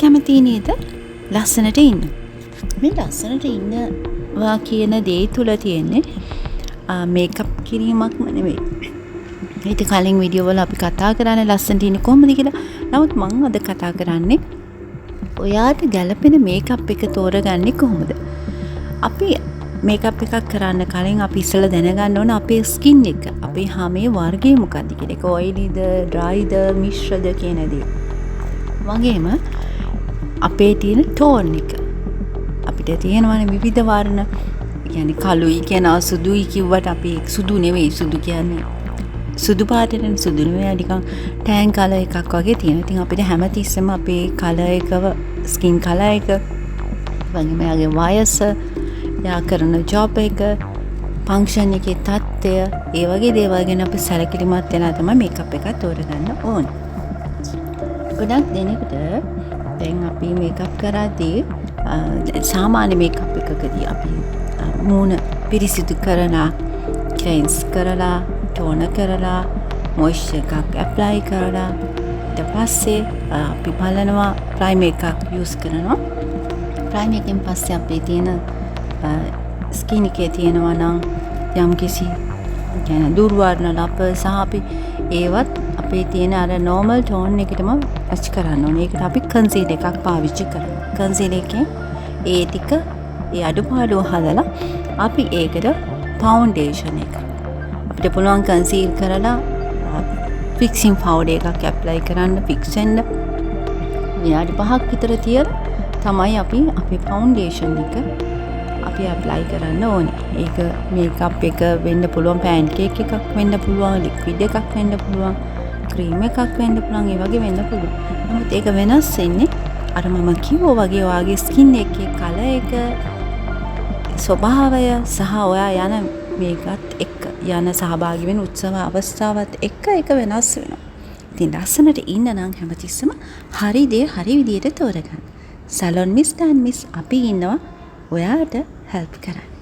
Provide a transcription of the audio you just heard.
කැමති නේද ලස්සනට ඉන්න? මේ ලස්සනට ඉන්නවා කියන දේ තුල තියෙන්නේ මේකප් කිරීමක්ම නෙවෙයි. ඊට කලින් වීඩියෝ වල අපි කතා කරන්නේ ලස්සනට ඉන්න කොහොමද කියලා. නමුත් මම අද කතා කරන්නේ ඔයාට ගැළපෙන මේකප් එක තෝරගන්නේ කොහොමද? අපි මේකප් එකක් කරන්න කලින් අපි ඉස්සෙල්ලා දැනගන්න ඕන අපේ ස්කින් එක, අපේ හමේ වර්ගය මොකක්ද කියන එක. ඔයිලිද, ඩ්‍රයිද, මිශ්‍රද කියන දේ. වගේම අපේ තියෙන ටෝන් එක. අපිට තියෙනවානේ විවිධ වර්ණ. කියන්නේ කළුයි කියනවා, සුදුයි කිව්වට අපි සුදු නෙවෙයි. සුදු කියන්නේ සුදු පාටෙන් සුදු නෙවෙයි, නිකන් ටෑන් කලර් එකක් වගේ තියෙන. ඉතින් අපිට හැමතිස්සෙම අපේ කලර් එකව, ස්කින් කලර් එක, වගේම යාගේ වයස, යා කරන ජොබ් එක, ෆන්ක්ෂන් එකේ තත්ත්වය, ඒ වගේ දේවල් ගැන අපි සැලකිලිමත් වෙලා තමයි මේකප් එකක් තෝරගන්න ඕනේ. ගොඩක් දෙනෙකුට දැන් අපි මේකප් කරද්දී සාමාන්‍ය මේකප් එකකදී අපි මූණ පිරිසිදු කරලා, ක්ලෙන්ස් කරලා, ටෝන කරලා, මොයිස්චර් එකක් ඇප්ලයි කරලා, ඊට පස්සේ අපි බලනවා ප්‍රයිමර් එකක් යූස් කරනවා. ප්‍රයිමර් එකෙන් පස්සේ අපේ තියෙන ස්කින් එකේ තියෙනවා නම් යම්කිසි කියන්නේ දුර්වර්ණ ලප සහ අපි ඒවත් අපේ තියෙන අර නෝමල් ටෝන් එකටම ඇච් කරන්න ඕනේ. ඒකට අපි කන්සීලර් එකක් පාවිච්චි කරනවා. කන්සීලර් එකෙන් ඒ ටික ඒ අඩුපාඩු හදලා අපි ඒකට ෆවුන්ඩේෂන් එක අපිට පුළුවන් කන්සීල් කරලා ෆික්සින් පවුඩර් එකක් ඇප්ලයි කරන්න, ෆික්ස් වෙන්න විනාඩි 5ක් විතර තියලා තමයි අපි අපේ ෆවුන්ඩේෂන් එක අපි ඇප්ලයි කරන්න ඕනේ. ඒක මේකප් එක වෙන්න පුළුවන්, පෑන්කේක් එකක් වෙන්න පුළුවන්, ලික්විඩ් එකක් වෙන්න පුළුවන්, ක්‍රීම් එකක් වෙන්න පුළුවන්, ඒ වගේ වෙන්න පුළුවන්. නමුත් ඒක වෙනස් වෙන්නේ අර මම කිව්වා වගේ ඔයාගේ ස්කින් එකේ කලර් එක, ස්වභාවය සහ ඔයා යන මේකත් එක්ක යන සහභාගී වෙන උත්සව අවස්ථාවත් එක්ක ඒක වෙනස් වෙනවා. ඉතින් ලස්සනට ඉන්න නම් හැමතිස්සම හරි දේ හරි විදියට තෝරගන්න. සැලොන් මිස් ඩන් මිස් අපි ඉන්නවා ඔයාට හෙල්ප් කරන්න.